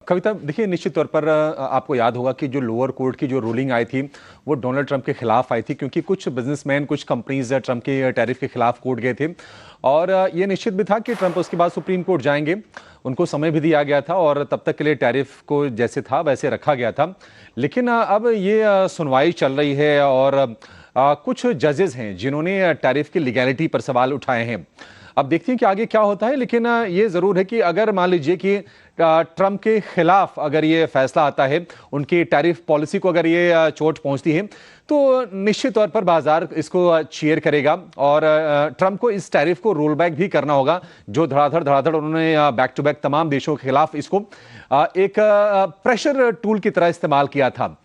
कविता, देखिए निश्चित तौर पर आपको याद होगा कि जो लोअर कोर्ट की जो रूलिंग आई थी वो डोनाल्ड ट्रंप के खिलाफ आई थी, क्योंकि कुछ बिजनेसमैन, कुछ कंपनीज ट्रंप के टैरिफ के खिलाफ कोर्ट गए थे और ये निश्चित भी था कि ट्रंप उसके बाद सुप्रीम कोर्ट जाएंगे। उनको समय भी दिया गया था और तब तक के लिए टैरिफ को जैसे था वैसे रखा गया था। लेकिन अब ये सुनवाई चल रही है और कुछ जजेस हैं जिन्होंने टैरिफ की लीगैलिटी पर सवाल उठाए हैं। अब देखते हैं कि आगे क्या होता है, लेकिन ये जरूर है कि अगर मान लीजिए कि ट्रंप के खिलाफ अगर ये फैसला आता है, उनकी टैरिफ पॉलिसी को अगर ये चोट पहुंचती है, तो निश्चित तौर पर बाजार इसको चीयर करेगा और ट्रंप को इस टैरिफ को रोल बैक भी करना होगा। जो धड़ाधड़ उन्होंने बैक टू बैक तमाम देशों के खिलाफ इसको एक प्रेशर टूल की तरह इस्तेमाल किया था।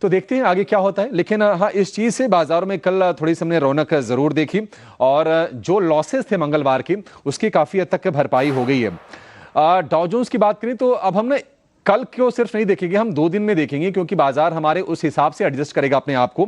तो देखते हैं आगे क्या होता है। लेकिन हाँ, इस चीज से बाजारों में कल थोड़ी सी हमने रौनक जरूर देखी और जो लॉसेस थे मंगलवार की, उसकी काफी हद तक भरपाई हो गई है। डाउ जोन्स की बात करें तो अब हमने कल को सिर्फ नहीं देखेंगे, हम 2 दिन में देखेंगे, क्योंकि बाजार हमारे उस हिसाब से एडजस्ट करेगा अपने आप को।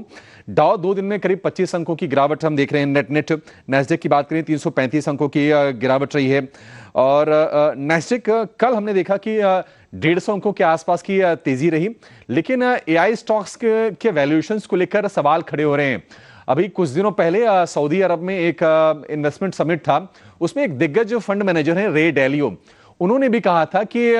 डाउ 2 दिन में करीब 25 अंकों की गिरावट हम देख रहे हैं नेट। नैस्डैक की बात करें 335 अंकों की गिरावट रही है और नैस्डैक कल हमने देखा कि 150 अंकों के आसपास की तेजी रही। लेकिन एआई स्टॉक्स के वैल्यूएशंस को लेकर सवाल खड़े हो रहे हैं। अभी कुछ दिनों पहले सऊदी अरब में एक इन्वेस्टमेंट समिट था, उसमें एक दिग्गज फंड मैनेजर है रे डैलियो, उन्होंने भी कहा था कि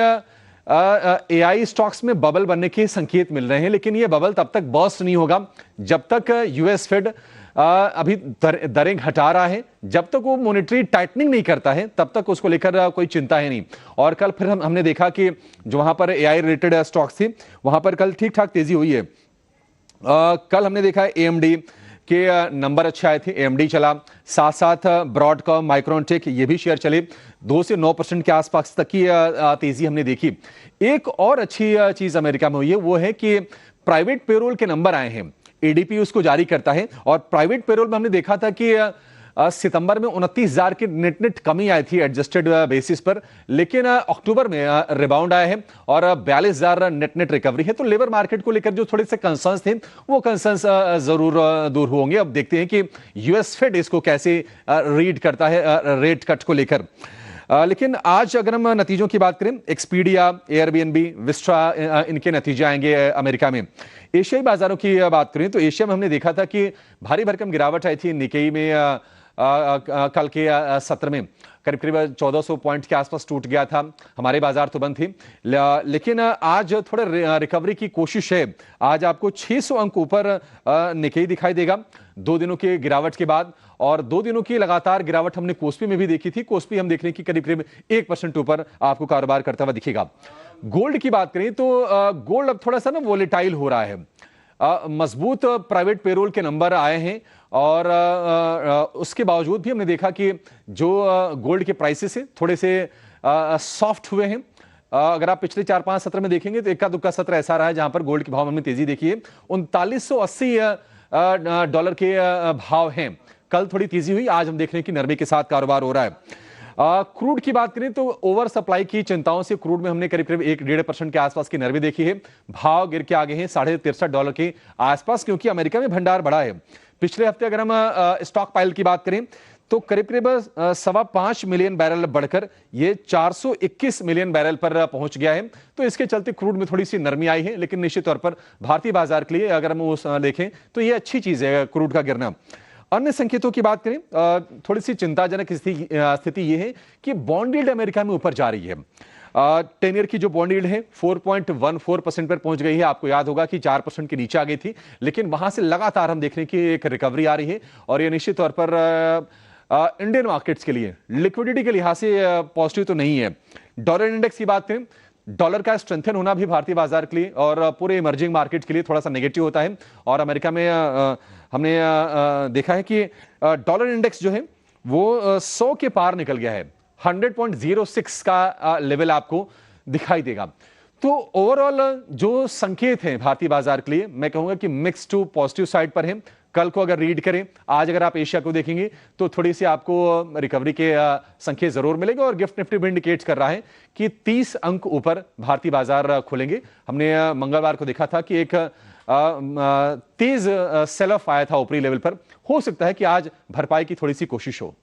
एआई स्टॉक्स में बबल बनने के संकेत मिल रहे हैं, लेकिन यह बबल तब तक बर्स्ट नहीं होगा जब तक यूएस फेड अभी दरें घटा रहा है, जब तक वो मॉनेटरी टाइटनिंग नहीं करता है तब तक उसको लेकर कोई चिंता है नहीं। और कल फिर हमने देखा कि जो वहां पर एआई रिलेटेड स्टॉक्स थी वहां पर कल ठीक ठाक तेजी हुई है। कल हमने देखा एएमडी के नंबर अच्छे आए थे, एएमडी चला, साथ साथ ब्रॉडकॉम, माइक्रोनटेक ये भी शेयर चले, 2 से 9% के आसपास तक की तेजी हमने देखी। एक और अच्छी चीज अमेरिका में हुई है, वो है कि प्राइवेट पेरोल के नंबर आए हैं। एडीपी उसको जारी करता है और प्राइवेट पेरोल में हमने देखा था कि सितंबर में 29,000 की नेट कमी आई थी एडजस्टेड बेसिस पर, लेकिन अक्टूबर में रिबाउंड आया है और 42,000 नेट रिकवरी है। तो लेबर मार्केट को लेकर जो थोड़े से कंसर्न्स थे वो कंसर्न्स जरूर दूर होंगे। अब देखते हैं कि यूएस फेड इसको कैसे रीड करता है रेट कट को लेकर। लेकिन आज अगर हम नतीजों की बात करें, एक्सपीडिया, एयरबीएनबी, विस्ट्रा, इनके नतीजे आएंगे अमेरिका में। एशियाई बाजारों की बात करें तो एशिया में हमने देखा था कि भारी भरकम गिरावट आई थी निकेई में। कल के सत्र में करीब करीब 1400 पॉइंट के आसपास टूट गया था, हमारे बाजार तो बंद थी। लेकिन आज थोड़े रिकवरी की कोशिश है। आज आपको 600 अंक ऊपर निकेई दिखाई देगा 2 दिनों की गिरावट के बाद, और 2 दिनों की लगातार गिरावट हमने कोस्पी में भी देखी थी। कोस्पी हम देख रहे हैं कि करीब करीब 1% ऊपर आपको कारोबार करता हुआ दिखेगा। गोल्ड की बात करें तो गोल्ड अब थोड़ा सा ना वोलेटाइल हो रहा है। मजबूत प्राइवेट पेरोल के नंबर आए हैं और उसके बावजूद भी हमने देखा कि जो गोल्ड के प्राइसेस हैं थोड़े से सॉफ्ट हुए हैं। अगर आप पिछले 4-5 सत्र में देखेंगे तो इक्का दुक्का सत्र ऐसा रहा है जहां पर गोल्ड के भाव में तेजी देखी है। 3980 डॉलर के भाव हैं। कल थोड़ी तेजी हुई, आज हम देख रहे हैं कि नरमी के साथ कारोबार हो रहा है। क्रूड की बात करें तो ओवर सप्लाई की चिंताओं से क्रूड में हमने करीब करीब 1-1.5% के आसपास की नरमी देखी है। भाव गिर के आगे हैं $63 के आसपास, क्योंकि अमेरिका में भंडार बढ़ा है। पिछले हफ्ते अगर हम स्टॉक पाइल की बात करें तो करीब करीब 5.25 मिलियन बैरल बढ़कर ये 421 मिलियन बैरल पर पहुंच गया है। तो इसके चलते क्रूड में थोड़ी सी नरमी आई है, लेकिन निश्चित तौर पर भारतीय बाजार के लिए अगर हम उस देखें तो ये अच्छी चीज है क्रूड का गिरना। अन्य संकेतों की बात करें, थोड़ी सी चिंताजनक स्थिति यह है कि बॉन्ड यील्ड अमेरिका में ऊपर जा रही है। 10 ईयर की जो बॉन्ड यील्ड है 4.14% पर पहुंच गई है। आपको याद होगा कि 4% के नीचे आ गई थी, लेकिन वहां से लगातार हम देख रहे हैं कि एक रिकवरी आ रही है और यह निश्चित तौर पर इंडियन मार्केट्स के लिए लिक्विडिटी के लिहाज से पॉजिटिव तो नहीं है। डॉलर इंडेक्स की बात करें, डॉलर का स्ट्रेंथन होना भी भारतीय बाजार के लिए और पूरे इमर्जिंग मार्केट के लिए थोड़ा सा नेगेटिव होता है। और अमेरिका में हमने देखा है कि डॉलर इंडेक्स जो है वो 100 के पार निकल गया है। 100.06 का लेवल आपको दिखाई देगा। तो ओवरऑल जो संकेत हैं भारतीय बाजार के लिए, मैं कहूंगा कि मिक्स टू पॉजिटिव साइड पर है। कल को अगर रीड करें, आज अगर आप एशिया को देखेंगे तो थोड़ी सी आपको रिकवरी के संकेत जरूर मिलेंगे और गिफ्ट निफ्टी भी इंडिकेट कर रहा है कि 30 अंक ऊपर भारतीय बाजार खुलेंगे। हमने मंगलवार को देखा था कि एक तेज सेल ऑफ आया था ऊपरी लेवल पर। हो सकता है कि आज भरपाई की थोड़ी सी कोशिश हो।